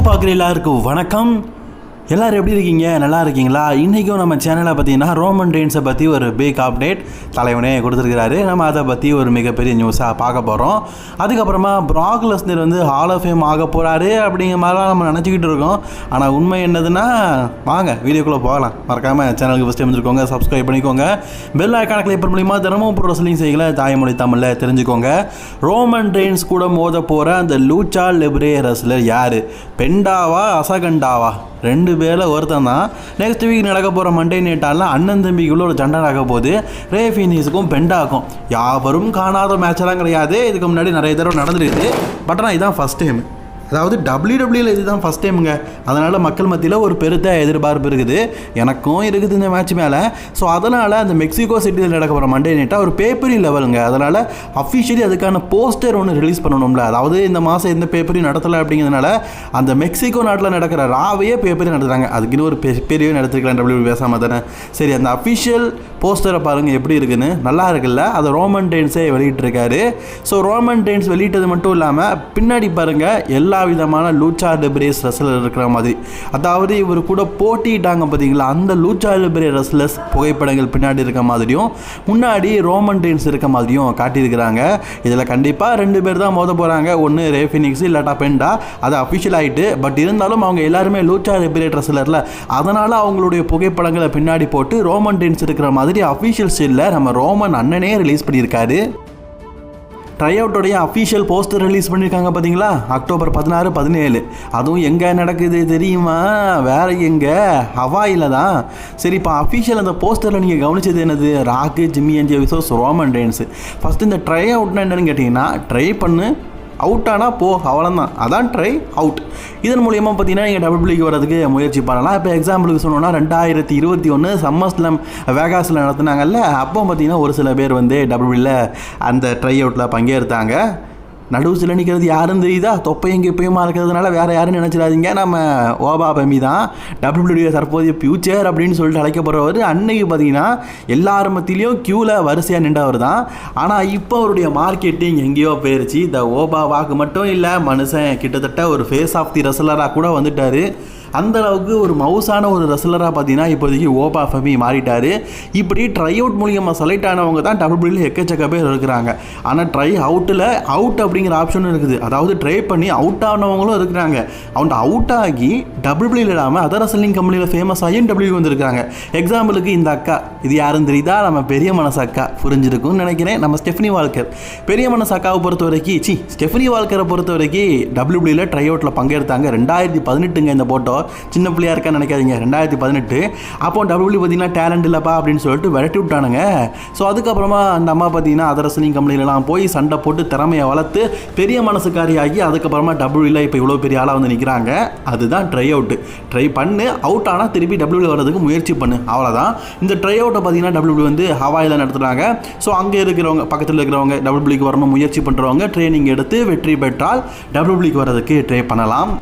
பார்க்குற எல்லாருக்கும் வணக்கம். எல்லோரும் எப்படி இருக்கீங்க? நல்லா இருக்கீங்களா? இன்றைக்கும் நம்ம சேனலை பார்த்தீங்கன்னா ரோமன் ரெயின்ஸை பற்றி ஒரு பிக் அப்டேட் தலைவனே கொடுத்துருக்கிறாரு. நம்ம அதை பற்றி ஒரு மிகப்பெரிய நியூஸாக பார்க்க போகிறோம். அதுக்கப்புறமா ப்ராக் லெஸ்னர் வந்து ஹால் ஆஃப் ஃபேம் ஆக போகிறாரு அப்படிங்கிற மாதிரிலாம் நம்ம நினச்சிக்கிட்டு இருக்கோம். ஆனால் உண்மை என்னதுன்னா, வாங்க வீடியோக்குள்ளே போகலாம். மறக்காமல் சேனலுக்கு ஃபஸ்ட் டைம் வந்துருக்கோங்க, சப்ஸ்கிரைப் பண்ணிக்கோங்க. பெல் ஐக்கான கிளிக் பண்ண மூலிமா தினமும் ப்ரோ ரெஸ்லிங் செய்யலை தாய்மொழி தமிழில் தெரிஞ்சுக்கோங்க. ரோமன் ரெயின்ஸ் கூட மோத போகிற அந்த லூச்சா லிப்ரே ரெஸ்லர் யார்? பெண்டாவா அசகண்டாவா? ரெண்டு பேரில் ஒருத்தன் தான். நெக்ஸ்ட் வீக் நடக்க போகிற மண்டே நைட்டால் அண்ணன் தம்பிக்குள்ளே ஒரு சண்டை நடக்க போகுது. ரே ஃபீனிக்ஸுக்கும் பெண்டாக்கும். யாவரும் காணாத மேட்செல்லாம் கிடையாது. இதுக்கு முன்னாடி நிறைய தடவை நடந்துருக்கு. பட் ஆனால் இதுதான் ஃபஸ்ட் டைம். அதாவது டபிள்யூடபிள்யூவில் இதுதான் ஃபஸ்ட் டைமுங்க. அதனால் மக்கள் மத்தியில் ஒரு பெருத்த எதிர்பார்ப்பு இருக்குது. எனக்கும் இருக்குது இந்த மேட்ச் மேலே. ஸோ அதனால் அந்த மெக்சிகோ சிட்டியில் நடக்க போகிற மண்டே நைட்டாக ஒரு பேப்பரி லெவலுங்க. அதனால் அஃபிஷியலி அதுக்கான போஸ்டர் ஒன்று ரிலீஸ் பண்ணணும்ல. அதாவது இந்த மாதம் எந்த பேப்பரையும் நடத்தலை அப்படிங்கிறதுனால அந்த மெக்சிகோ நாட்டில் நடக்கிற ராவையே பேப்பரி நடத்துகிறாங்க. அதுக்குன்னு ஒரு பெரிய நடத்திருக்கலாம் டபிள்யூ பேசாமல் தானே. சரி, அந்த அஃபிஷியல் போஸ்டரை பாருங்கள் எப்படி இருக்குன்னு. நல்லா இருக்குல்ல? அதை ரோமன் ரெயின்ஸே வெளியிட்டிருக்காரு. ஸோ ரோமன் ரெயின்ஸ் வெளியிட்டது மட்டும் இல்லாமல் பின்னாடி பாருங்கள் எல்லா விதமான லூச்சா லிப்ரே ரெஸ்லர் இருக்கிற மாதிரி. அதாவது இவர் கூட போட்டிட்டாங்க பார்த்தீங்களா, அந்த லூச்சா லிப்ரே ரெஸ்லர்ஸ் புகைப்படங்கள் பின்னாடி இருக்க மாதிரியும் முன்னாடி ரோமன் ரெயின்ஸ் இருக்க மாதிரியும் காட்டியிருக்கிறாங்க. இதில் கண்டிப்பாக ரெண்டு பேர் தான் மோத போகிறாங்க. ஒன்று ரே ஃபீனிக்ஸ் இல்லாட்டா பெண்டா. அது அஃபிஷியல் ஆகிட்டு. பட் இருந்தாலும் அவங்க எல்லாருமே லூச்சா லிப்ரே ரெஸ்லரில், அதனால் அவங்களுடைய புகைப்படங்களை பின்னாடி போட்டு ரோமன் ரெயின்ஸ் இருக்கிற மாதிரி அஃபிஷியல் ஸ்டில்ல நம்ம ரோமன் அண்ணனே ரிலீஸ் பண்ணியிருக்காரு. ட்ரை அவுட்டோடைய அஃபிஷியல் போஸ்டர் ரிலீஸ் பண்ணியிருக்காங்க பார்த்தீங்களா, அக்டோபர் 16, 17. அதுவும் எங்கே நடக்குது தெரியுமா? வேறு எங்கே? ஹவாயில் தான். சரி, இப்போ அஃபிஷியல் அந்த போஸ்டரில் நீங்கள் கவனிச்சது என்னது? ராக்கு, ஜிம்மி அண்ட் விசோஸ், ரோமன் ரெயின்ஸு. ஃபஸ்ட்டு இந்த ட்ரை அவுட்னா என்னென்னு கேட்டிங்கன்னா, ட்ரை பண்ணு, அவுட் ஆனால் போ, அவ்வளோதான். அதான் ட்ரை அவுட். இதன் மூலியமாக பார்த்தீங்கன்னா நீங்கள் டபிள்யூக்கு வரதுக்கு முயற்சி பண்ணலாம். இப்போ எக்ஸாம்பிளுக்கு சொன்னோன்னா 2021 சம்மர் ஸ்லாம் வேகாஸில் நடத்துனாங்கல்ல, அப்போ பார்த்தீங்கன்னா ஒரு சில பேர் வந்து டபிள்யூவில் அந்த ட்ரை அவுட்டில் பங்கேற்றாங்க. நடுவுசில் நிற்கிறது யாருன்னு தெரியுதா? தொப்பையும் கிப்பையுமா இருக்கிறதுனால வேறு யாருன்னு நினச்சிடாதீங்க. நம்ம ஓபா பெமி தான் டபிள்யூடபிள்யூ தற்போதைய ஃபியூச்சர் அப்படின்னு சொல்லிட்டு அழைக்கப்படுறவர். அன்னைக்கு பார்த்தீங்கன்னா எல்லார் மத்தியிலையும் க்யூவில் வரிசையாக நின்றவர் தான். ஆனால் இப்போ அவருடைய மார்க்கெட்டிங் எங்கேயோ போயிடுச்சு. இந்த ஓபா வாக்கு மட்டும் இல்லை, மனுஷன் கிட்டத்தட்ட ஒரு ஃபேஸ் ஆஃப் தி ரெஸ்லராக கூட வந்துட்டார். அந்த அளவுக்கு ஒரு மவுஸான ஒரு ரெஸ்லராக பார்த்தீங்கன்னா இப்போதைக்கு ஓபா ஃபெமி மாறிட்டார். இப்படி ட்ரை அவுட் மூலியமாக செலக்ட் ஆனவங்க தான் டபிள்யூடபிள்யூ எக்கச்சக்க பேர் இருக்கிறாங்க. ஆனால் ட்ரை அவுட்டில் அவுட் அப்படிங்கிற ஆப்ஷனும் இருக்குது. அதாவது ட்ரை பண்ணி அவுட் ஆனவங்களும் இருக்கிறாங்க. அவங்க அவுட் ஆகி டபிள்யூடபிள்யூ இல்லாமல் அதர் ரெஸ்லிங் கம்பெனியில் ஃபேமஸ் ஆகி டபிள்யூ வந்திருக்காங்க. எக்ஸாம்பிளுக்கு இந்த அக்கா, இது யாருன்னு தெரியுதா? நம்ம பெரிய மனசு அக்கா. புரிஞ்சிருக்கும்னு நினைக்கிறேன். நம்ம ஸ்டெஃபனி வால்கர். பெரிய மனசு அக்காவை பொறுத்த வரைக்கும், ஸ்டெஃபனி வால்கரை பொறுத்த வரைக்கும் டபிள்யூடபிள்யூவில் ட்ரை அவுட்டில் பங்கெடுத்தாங்க. 2018 இந்த போட்டோ. சின்ன பிள்ளையா இருக்கான்னு நினைக்காதீங்க, 2018. அப்போ டபிள்யூ பார்த்தீங்கன்னா டேலண்ட் இல்லைப்பா அப்படின்னு சொல்லிட்டு விரட்டி விட்டானுங்க. ஸோ அதுக்கப்புறமா அந்த அம்மா பார்த்தீங்கன்னா அதர் ரெஸ்லிங் கம்பெனிலலாம் போய் சண்டை போட்டு திறமையை வளர்த்து பெரிய மனசுக்காரி ஆகி அதுக்கப்புறமா டபிள்யூவில் இப்போ இவ்வளோ பெரிய ஆளாக வந்து நிற்கிறாங்க. அதுதான் ட்ரை அவுட்டு. ட்ரை பண்ணு, அவுட் ஆனால் திருப்பி டபிள்யூவில் வர்றதுக்கு முயற்சி பண்ணு, அவ்வளோதான். இந்த ட்ரை அவுட்டை பார்த்தீங்கன்னா டபிள்யூ வந்து ஹவாயில் நடத்துகிறாங்க. ஸோ அங்கே இருக்கிறவங்க, பக்கத்தில் இருக்கிறவங்க, டபிள்யூக்கு வரணும் முயற்சி பண்ணுறவங்க ட்ரைனிங் எடுத்து வெற்றி பெற்றால் டபிள்யூக்கு வர்றதுக்கு ட்ரை பண்ணலாம்.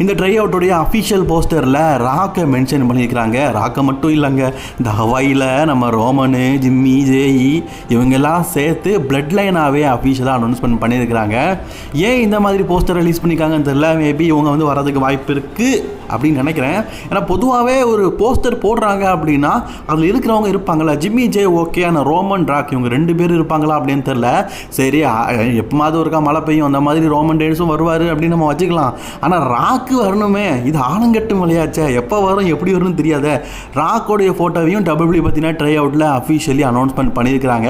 இந்த ட்ரை அவுட்டோடைய அஃபிஷியல் போஸ்டரில் ராக்கை மென்ஷன் பண்ணியிருக்கிறாங்க. ராக்கை மட்டும் இல்லைங்க, இந்த ஹவாயில் நம்ம ரோமனு, ஜிம்மி, ஜேஇ இவங்கெல்லாம் சேர்த்து பிளட் லைனாகவே அஃபிஷியலாக அனௌன்ஸ்மெண்ட் பண்ணியிருக்கிறாங்க. ஏன் இந்த மாதிரி போஸ்டர் ரிலீஸ் பண்ணியிருக்காங்கன்னு தெரியல. மேபி இவங்க வந்து வரதுக்கு வாய்ப்பு இருக்குது அப்படின்னு நினைக்கிறேன். ஏன்னா பொதுவாகவே ஒரு போஸ்டர் போடுறாங்க அப்படின்னா அதில் இருக்கிறவங்க இருப்பாங்களா, ஜிம்மி ஜே ஓகே, ஆனால் ரோமன் ராக் இவங்க ரெண்டு பேரும் இருப்பாங்களா அப்படின்னு தெரில. சரி, எப்போமாவது ஒருக்கா மழை பெய்யும், அந்த மாதிரி ரோமன் ரெயின்ஸும் வருவார் அப்படின்னு நம்ம வச்சுக்கலாம். ஆனால் ராக்கு வரணுமே, இது ஆலங்கட்டு மலையாச்சே, எப்போ வரும் எப்படி வரும்னு தெரியாத. ராக்கோடைய ஃபோட்டோவையும் டபிள்யூ பார்த்தீங்கன்னா ட்ரை அவுட்டில் அஃபிஷியலி அனௌன்ஸ்மெண்ட் பண்ணியிருக்கிறாங்க.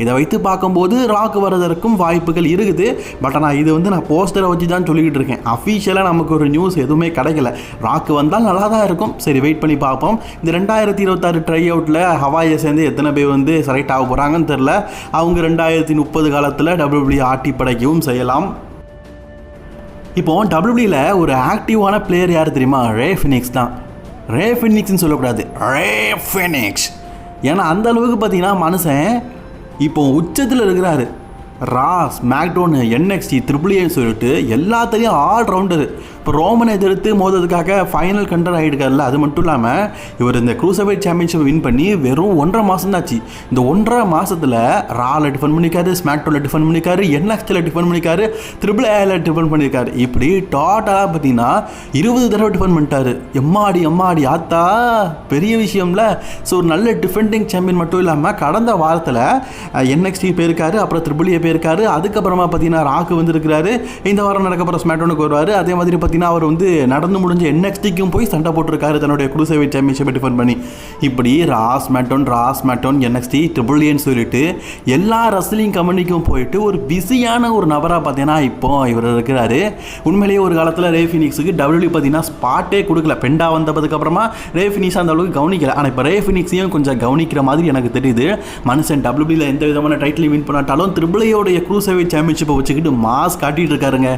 இதை வைத்து பார்க்கும்போது ராக் வரதற்கும் வாய்ப்புகள் இருக்குது. பட் ஆனால் இது வந்து நான் போஸ்டரை வச்சு தான் சொல்லிக்கிட்டு இருக்கேன். அஃபிஷியலாக நமக்கு ஒரு நியூஸ் எதுவுமே கிடைக்கல. ராக்கு வந்தால் நல்லா தான் இருக்கும். சரி, வெயிட் பண்ணி பார்ப்போம். இந்த 2026 ட்ரை அவுட்டில் ஹவாயை சேர்ந்து எத்தனை பேர் வந்து செலக்ட் ஆக போகிறாங்கன்னு தெரில. அவங்க 2030 காலத்தில் டபிள்யூ ஆட்டி படைக்கவும் செய்யலாம். இப்போ டபிள்யூபிள்யூவில் ஒரு ஆக்டிவான பிளேயர் யார் தெரியுமா? ரே ஃபீனிக்ஸ் தான். ரே ஃபீனிக்ஸ்னு சொல்லக்கூடாது, ரே ஃபீனிக்ஸ். ஏன்னா அந்த அளவுக்கு பார்த்தீங்கன்னா மனுஷன் இப்போ உச்சத்தில் இருக்கிறாரு. ஸ்மாக்டவுன், NXT, AAAன்னு சொல்லிட்டு எல்லாத்தையும் ஆல்ரவுண்டர். இப்போ ரோமனை எதிர்த்து மோதுறதுக்காக ஃபைனல் கண்டர் ஆகிடுக்கார்ல. அது மட்டும் இல்லாமல் இவர் இந்த க்ரூசர்வெயிட் சாம்பியன்ஷிப் வின் பண்ணி வெறும் 1.5 மாதம் தாச்சு. இந்த 1.5 மாதத்தில் ராவில் டிஃபன் பண்ணிக்காரு, ஸ்மாக்டவுனில் டிஃபன் பண்ணிக்காரு, NXTல டிஃபன் பண்ணிக்காரு, AAAல டிஃபன் பண்ணியிருக்காரு. இப்படி டோட்டலாக பார்த்தீங்கன்னா 20 தடவை டிஃபன் பண்ணிட்டாரு. எம்மாடி ஆத்தா, பெரிய விஷயம்ல. ஸோ ஒரு நல்ல டிஃபெண்டிங் சாம்பியன் மட்டும் இல்லாமல் கடந்த வாரத்தில் NXT போயிருக்காரு, அப்புறம் AAA போயிருக்காரு, அதுக்கப்புறமா பார்த்தீங்கன்னா ராக்கு வந்துருக்கிறாரு. இந்த வாரம் நடக்கப்புறம் ஸ்மாக்டவுனுக்கு வருவார். அதே மாதிரி பார்த்தீங்கன்னா அவர் வந்து நடந்து முடிஞ்ச NXTக்கும் போய் சண்டை போட்டிருக்காரு தன்னுடைய க்ரூசர்வெயிட் சாம்பியன்ஷிப்பை டிஃபெண்ட் பண்ணி. இப்படி ஸ்மாக்டவுன், NXT, AAAன்னு சொல்லிட்டு எல்லா ரெஸ்லிங் கம்பெனிக்கும் போயிட்டு ஒரு பிஸியான ஒரு நபராக பார்த்தீங்கன்னா இப்போ இவர் இருக்கிறாரு. உண்மையிலேயே ஒரு காலத்தில் ரே ஃபினிக்ஸுக்கு WWE பார்த்தீங்கன்னா ஸ்பாட்டே கொடுக்கல. பெண்டா வந்ததுக்கப்புறமா ரே ஃபினிக்ஸ் அந்த அளவுக்கு கவனிக்கல. ஆனால் இப்போ ரே ஃபினிக்ஸையும் கொஞ்சம் கவனிக்கிற மாதிரி எனக்கு தெரியுது. மனுஷன் WWEல எந்த விதமான டைட்டில் வின் பண்ணாட்டாலும் AAAயோடைய க்ரூசர்வெயிட் சாம்பியன்ஷிப்பை வச்சுக்கிட்டு மாஸ் காட்டிட்டு இருக்காருங்க.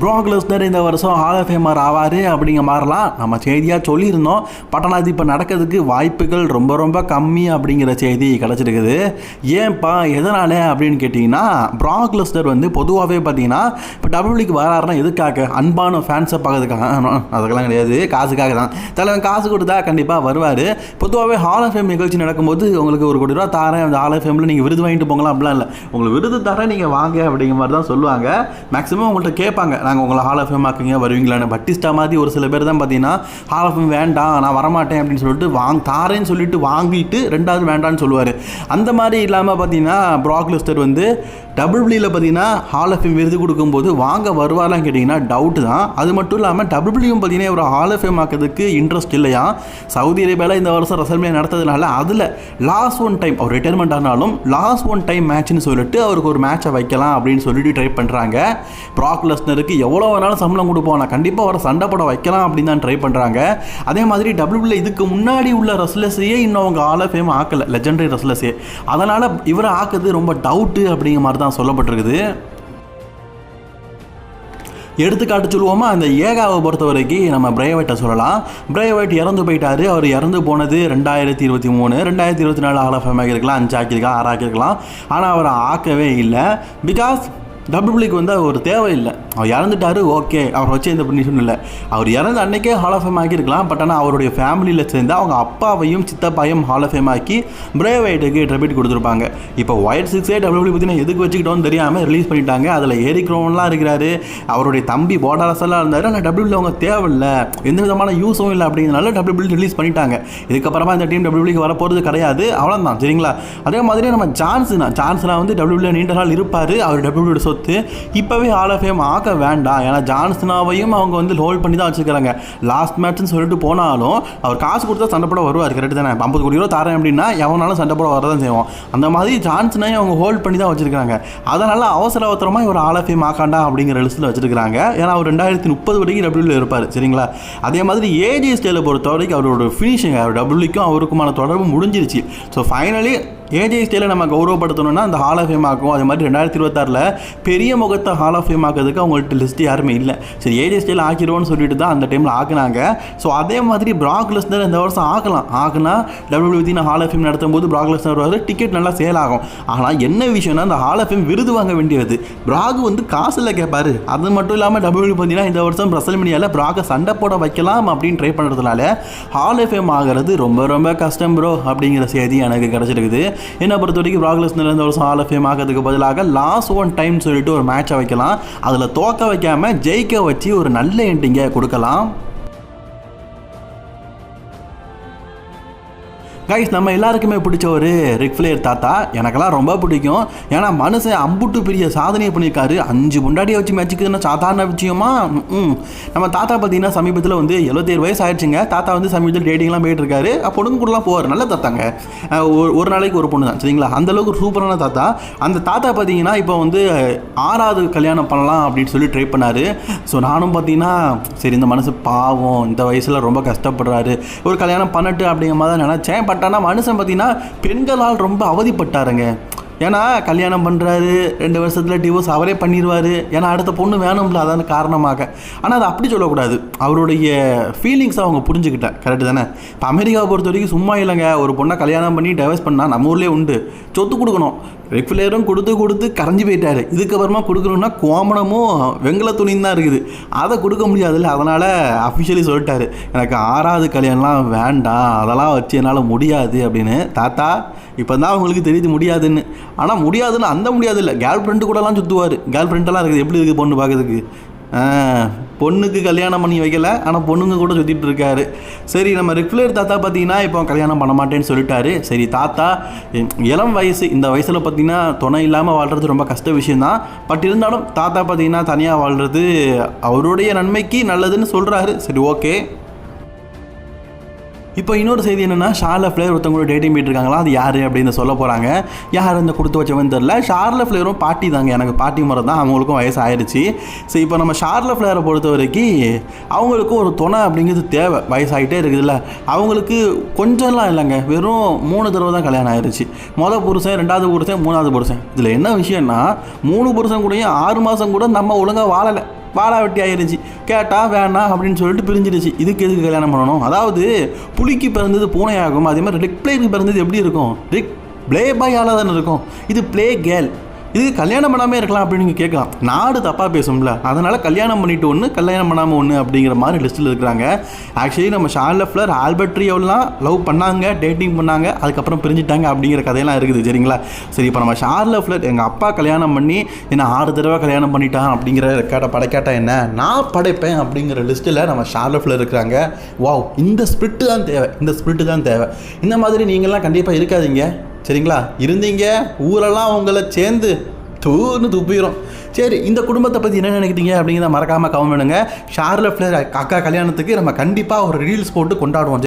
ப்ராக் லெஸ்னர் இந்த வருஷம் ஹால் ஆஃப் ஃபேமர் ஆவார் அப்படிங்கிற மாதிரிலாம் நம்ம செய்தியாக சொல்லியிருந்தோம். பட் ஆனால் அது இப்போ நடக்கிறதுக்கு வாய்ப்புகள் ரொம்ப ரொம்ப கம்மி அப்படிங்கிற செய்தி கிடச்சிருக்குது. ஏன்ப்பா, எதனால் அப்படின்னு கேட்டிங்கன்னா, ப்ராக் லெஸ்னர் வந்து பொதுவாகவே பார்த்தீங்கன்னா இப்போ WWEக்கு வராருன்னா எதுக்காக? அன்பான ஃபேன்ஸை பார்க்கறதுக்காக? அதுக்கெல்லாம் கிடையாது, காசுக்காக தான். தலைவன் காசு கொடுத்தா கண்டிப்பாக வருவார். பொதுவாகவே ஹால் ஆஃப் ஃபேம் நிகழ்ச்சி நடக்கும்போது உங்களுக்கு 1 கோடி ரூபா தாரேன், அந்த ஹால் ஆஃப் ஃபேமில் நீங்கள் விருது வாங்கிட்டு போங்கலாம், அப்படிலாம் இல்லை. உங்களுக்கு விருது தரேன், நீங்கள் வாங்க அப்படிங்கிற மாதிரி தான் சொல்லுவாங்க. மேக்ஸிமம் உங்கள்கிட்ட கேட்பாங்க, நாங்கள் உங்களை ஹால் ஆஃப் ஃபேம் ஆக்குங்க, வருவீங்களான்னு. பட்டிஸ்டா மாதிரி ஒரு சில பேர் தான் பார்த்தீங்கன்னா ஹால் ஆஃப் ஃபேம் வேண்டாம், நான் வரமாட்டேன் அப்படின்னு சொல்லிட்டு தாரேன்னு சொல்லிட்டு வாங்கிட்டு 2வது வேண்டான்னு சொல்லுவார். அந்த மாதிரி இல்லாமல் பார்த்தீங்கன்னா ப்ராக் லெஸ்னர் வந்து WWEல பார்த்தீங்கன்னா ஹால் ஆஃப் ஃபேம் விருது கொடுக்கும்போது வாங்க வருவார்லாம் கேட்டிங்கன்னா டவுட்டு தான். அது மட்டும் இல்லாமல் WWEயும் பார்த்தீங்கன்னா ஒரு ஹால் ஆஃப் ஃபேம் ஆக்கிறதுக்கு இன்ட்ரெஸ்ட் இல்லையா. சவுதி அரேபியாவில் இந்த வருஷம் ரெசல்மேனியா நடத்ததுனால அதில் லாஸ்ட் ஒன் டைம் அவர் ரிட்டையர்மெண்ட் ஆனாலும் லாஸ்ட் ஒன் டைம் மேட்ச்னு சொல்லிட்டு அவருக்கு ஒரு மேட்சை வைக்கலாம் அப்படின்னு சொல்லிட்டு ட்ரை பண்ணுறாங்க. ப்ராக் லெஸ்னருக்கு எவ்வளோ வேணாலும் சம்பளம் கொடுப்போம், நான் கண்டிப்பாக அவரை சண்டை போட வைக்கலாம் அப்படின்னு தான் ட்ரை பண்ணுறாங்க. அதே மாதிரி WWEல இதுக்கு முன்னாடி உள்ள ரெஸ்லர்ஸையே இன்னும் அவங்க ஹால் ஆஃப் ஃபேம் ஆக்கலை, லெஜெண்டரி ரெஸ்லர்ஸே. அதனால் இவரை ஆக்குறது ரொம்ப டவுட்டு அப்படிங்கிற மாதிரி தான் சொல்லப்பட்டிருக்குது. எடுத்துக்காட்டு சொல்லுவோமா, அந்த ஏகாவை பொறுத்த வரைக்கும் நம்ம பிரேவைட்டை சொல்லலாம். பிரேவைட் இறந்து போயிட்டார். அவர் இறந்து போனது 2023, 2024 ஹால் ஆஃப் ஃபேம் ஆகியிருக்கலாம், 5 ஆக்கியிருக்கலாம், 6 ஆக்கியிருக்கலாம். ஆனால் அவரை ஆக்கவே இல்லை. பிகாஸ் WWEக்கு வந்து ஒரு தேவை இல்லை. அவர் இறந்துட்டார், ஓகே, அவர் வச்சு எந்த பர்மிஷனும் இல்லை. அவர் இறந்த அன்றைக்கே ஹால் ஆஃப் ஃபேம் ஆக்கியிருக்கலாம். பட் ஆனால் அவருடைய ஃபேமிலியில் சேர்ந்து அவங்க அப்பாவையும் சித்தப்பாவையும் ஹால் ஆஃப் ஃபேம் ஆக்கி பிரேவைட்டுக்கு ட்ரிபியூட் கொடுத்துருப்பாங்க. இப்போ ஒயிட் 6 WWE பார்த்தீங்கன்னா எதுக்கு வச்சுக்கிட்டோன்னு தெரியாமல் ரிலீஸ் பண்ணிட்டாங்க. அதில் ஏரிக் ரோவன்லாம் இருக்கிறாரு, அவருடைய தம்பி போடாரஸெல்லாம் இருந்தார். ஆனால் WWEல அவங்க தேவையில்லை, எந்த விதமான யூஸும் இல்லை அப்படிங்கிறனால WWE ரிலீஸ் பண்ணிட்டாங்க. இதுக்கப்புறமா இந்த டீம் WWEக்கு வரப்போகிறது கிடையாது, அவ்வளோதான், சரிங்களா. அதே மாதிரி நம்ம ஜான்சனா வந்து WWEல நீண்ட நாள் இருப்பார். அவர் WWEயோட சொத்து. இப்போவே ஹால் ஆஃப் ஃபேம் ஆக்க வேண்டாம். ஏன்னா ஜான்சனாவையும் அவங்க வந்து ஹோல்ட் பண்ணி தான் வச்சுக்கிறாங்க. லாஸ்ட் மேட்ச்னு சொல்லிட்டு போனாலும் அவர் காசு கொடுத்தா சண்டை போட வருவார், கரெக்டு தானே. 50 கோடி ரூபா தரேன் அப்படின்னா எவனாலும் சண்டை போட வரதான் செய்வோம். அந்த மாதிரி ஜான்சனையும் அவங்க ஹோல்ட் பண்ணி தான் வச்சுருக்காங்க. அதனால் அவசரமாக இவர் ஹால் ஆஃப் ஃபேம் ஆக்காண்டா அப்படிங்கிற லிஸ்ட்டில் வச்சுருக்காங்க. ஏன்னா அவர் 2030 வரைக்கும் WWEல இருப்பார், சரிங்களா. அதே மாதிரி AJ ஸ்டைலை பொறுத்த வரைக்கும் அவரோட ஃபினிஷிங் WWEக்கும் அவருக்குமான தொடர்பு முடிஞ்சிருச்சு. ஸோ ஃபைனலி AJ ஸ்டைலை நம்ம கௌரவப்படுத்தணும்னா அந்த ஹால் ஆஃப் ஃபேம் ஆக்கும். அதே மாதிரி 2026 பெரிய முகத்தை ஹால் ஆஃப் ஃபேம் ஆக்கிறதுக்கு அவங்கள்ட்ட லிஸ்ட் யாருமே இல்லை. சரி, AJ ஸ்டைல் ஆக்கிடுவோன்னு சொல்லிட்டு தான் அந்த டைமில் ஆக்குனாங்க. ஸோ அதே மாதிரி ப்ராக் லெஸ்னர் இந்த வருஷம் ஆக்குனா WWE ஹால் ஆஃப் ஃபேம் நடத்தும் போது ப்ராக் லெஸ்னர் வருவார், டிக்கெட் நல்லா சேல் ஆகும். ஆனால் என்ன விஷயம்னா அந்த ஹால் ஆஃப் ஃபேம் விருது வாங்க வேண்டியது. ப்ராக் வந்து காசில் கேட்பாரு. அது மட்டும் இல்லாமல் WWE பார்த்தீங்கன்னா இந்த வருஷம் ரெசல்மேனியாவில் ப்ராக்கை சண்டை போட வைக்கலாம் அப்படின்னு ட்ரை பண்ணுறதுனால ஹால் ஆஃப் ஃபேம் ஆகிறது ரொம்ப ரொம்ப கஷ்டம் ப்ரோ அப்படிங்கிற செய்தி எனக்கு கிடச்சிருக்குது. என்னை பொறுத்த வரைக்கும் ப்ராக் லெஸ்னர் இந்த வருஷம் ஹால் ஆஃப் ஃபேம் ஆகிறதுக்கு பதிலாக லாஸ்ட் ஒன் டைம் சொல்லிட்டு ஒரு மேட்சை வைக்கலாம். அதில் தோக்க வைக்காமல் ஜெயிக்க வச்சு ஒரு நல்ல எண்டிங்கை கொடுக்கலாம். கைஸ், நம்ம எல்லாருக்குமே பிடிச்ச ஒரு ரிக் ஃப்ளேர் தாத்தா. எனக்கெல்லாம் ரொம்ப பிடிக்கும். ஏன்னா மனுஷன் அம்புட்டு பெரிய சாதனையை பண்ணியிருக்காரு. 5 முண்டாடியை வச்சு மேட்சுக்குதுன்னா சாதாரண விஷயமா? நம்ம தாத்தா பார்த்தீங்கன்னா சமீபத்தில் வந்து 77 வயசு ஆயிடுச்சுங்க. தாத்தா வந்து சமீபத்தில் டேட்டிங்லாம் போயிட்டு இருக்காரு. பொண்ணுங்க கூடலாம் போவார். நல்ல தாத்தாங்க. ஒரு நாளைக்கு ஒரு பொண்ணு தான், சரிங்களா. அந்தளவுக்கு ஒரு சூப்பரான தாத்தா. அந்த தாத்தா பார்த்தீங்கன்னா இப்போ வந்து 6வது கல்யாணம் பண்ணலாம் அப்படின்னு சொல்லி ட்ரை பண்ணார். ஸோ நானும் பார்த்தீங்கன்னா சரி, இந்த மனசு பாவம், இந்த வயசில் ரொம்ப கஷ்டப்படுறாரு, ஒரு கல்யாணம் பண்ணட்டு அப்படிங்கிற மாதிரி தான் நினச்சேன். பட் ஆனால் மனுஷன் பார்த்தீங்கன்னா பெண்களால் ரொம்ப அவதிப்பட்டாருங்க. ஏன்னா கல்யாணம் பண்ணுறாரு, 2 வருஷத்தில் டிவோர்ஸ் அவரே பண்ணிடுவார். ஏன்னா அடுத்த பொண்ணு வேணும்ல, அதான காரணமாக. ஆனால் அதை அப்படி சொல்லக்கூடாது. அவருடைய ஃபீலிங்ஸை அவங்க புரிஞ்சுக்கிட்டேன், கரெக்டு தானே. இப்போ அமெரிக்காவை பொறுத்த வரைக்கும் சும்மா இல்லைங்க. ஒரு பொண்ணை கல்யாணம் பண்ணி டைவர்ஸ் பண்ணால் நம்ம ஊர்லேயே உண்டு, சொத்து கொடுக்கணும். ரெட் ஃப்ளேரும் கொடுத்து கரைஞ்சி போயிட்டார். இதுக்கப்புறமா கொடுக்கணுன்னா கோமணமும் வெங்கல துணியும் தான் இருக்குது, அதை கொடுக்க முடியாதுல்ல. அதனால் அஃபிஷியலி சொல்லிட்டாரு, எனக்கு 6வது கல்யாணம்லாம் வேண்டாம், அதெல்லாம் வச்சு என்னால் முடியாது அப்படின்னு. தாத்தா இப்போ தான் அவங்களுக்கு தெரியுது முடியாதுன்னு. ஆனால் முடியாதுன்னு அந்த முடியாது இல்லை, கேர்ள் ஃப்ரெண்டு கூடலாம் சுற்றுவார். கேர்ள் ஃப்ரெண்டெல்லாம் இருக்குது, எப்படி இருக்குது பொண்ணு பார்க்கறதுக்கு. பொண்ணுக்கு கல்யாணம் பண்ணி வைக்கல, ஆனால் பொண்ணுங்க கூட சுற்றிட்டு இருக்காரு. சரி, நம்ம ரெட் ஃப்ளேர் தாத்தா பார்த்தீங்கன்னா இப்போ கல்யாணம் பண்ண மாட்டேன்னு சொல்லிட்டாரு. சரி, தாத்தா இளம் வயசு, இந்த வயசில் பார்த்தீங்கன்னா துணை இல்லாமல் வாழ்கிறது ரொம்ப கஷ்ட விஷயந்தான். பட் இருந்தாலும் தாத்தா பார்த்தீங்கன்னா தனியாக வாழ்கிறது அவருடைய நன்மைக்கு நல்லதுன்னு சொல்கிறாரு. சரி, ஓகே. இப்போ இன்னொரு செய்தி என்னென்னா, ஷார்ல ஃப்ளேர் ஒருத்தவங்களோட டேட்டிங் போயிட்டு இருக்காங்களா, அது யார் அப்படின்னு சொல்ல போகிறாங்க. யார் இந்த கொடுத்து வச்சவன்னு தெரில. ஷார்ல ஃப்ளேரும் பாட்டி தாங்க, எனக்கு பாட்டி முறை தான், அவங்களுக்கும் வயசு ஆயிடுச்சு. ஸோ இப்போ நம்ம ஷார்ல ஃப்ளேரை பொறுத்த வரைக்கும் அவங்களுக்கும் ஒரு துணை அப்படிங்கிறது தேவை. வயசாகிட்டே இருக்குதுல்ல, அவங்களுக்கு கொஞ்சம்லாம் இல்லைங்க, வெறும் 3 தடவை தான் கல்யாணம் ஆயிடுச்சு. மொதல் புருஷன், 2வது புருஷன், 3வது புருஷன். இதில் என்ன விஷயம்னா, 3 புருஷன் கூடயும் 6 மாதம் கூட நம்ம ஒழுங்காக வாழலை, வாழா வெட்டி ஆயிடுச்சு. கேட்டால் வேணாம் அப்படின்னு சொல்லிட்டு பிரிஞ்சிடுச்சு. இதுக்கு எதுக்கு கல்யாணம் பண்ணணும்? அதாவது புலிக்கு பிறந்தது பூனை ஆகும், அதே மாதிரி ரெட் பிளேக்கு பிறந்தது எப்படி இருக்கும்? ரெட் பிளே பாயால் தானே இருக்கும். இது பிளே கேர்ள். இது கல்யாணம் பண்ணாமல் இருக்கலாம் அப்படின்னு நீங்கள் கேட்கலாம். நாடு தப்பாக பேசும்ல, அதனால் கல்யாணம் பண்ணிட்டு ஒன்று, கல்யாணம் பண்ணாமல் ஒன்று அப்படிங்கிற மாதிரி லிஸ்ட்டில் இருக்கிறாங்க. ஆக்சுவலி நம்ம ஷார்ல ஃப்ளேர் ஆல்பர்ட் ரியோலாம் லவ் பண்ணாங்க, டேட்டிங் பண்ணாங்க, அதுக்கப்புறம் பிரிஞ்சுட்டாங்க அப்படிங்கிற கதையெல்லாம் இருக்குது. சரிங்களா? சரி, இப்போ நம்ம ஷார்ல ஃப்ளேர் எங்கள் அப்பா கல்யாணம் பண்ணி என்ன 6 தடவை கல்யாணம் பண்ணிட்டான் அப்படிங்கிற படைக்காட்டா என்ன, நான் படைப்பேன் அப்படிங்கிற லிஸ்ட்டில் நம்ம ஷார்ல ஃப்ளேர் இருக்கிறாங்க. வாவ், இந்த ஸ்பிரிட்டு தான் தேவை, இந்த ஸ்பிரிட்டு தான் தேவை. இந்த மாதிரி நீங்கள்லாம் கண்டிப்பாக இருக்காதீங்க. சரிங்களா? இருந்தீங்க ஊரெல்லாம் உங்களை சேர்ந்து தூன்னு துப்பிடும். சரி, இந்த குடும்பத்தை பற்றி என்ன நினைக்கிறீங்க அப்படிங்கிறத மறக்காமல் கமெண்ட் பண்ணுங்க. ஷார்ல ஃப்ளேர் அக்கா கல்யாணத்துக்கு நம்ம கண்டிப்பாக ஒரு ரீல்ஸ் போட்டு கொண்டாடுவோம்.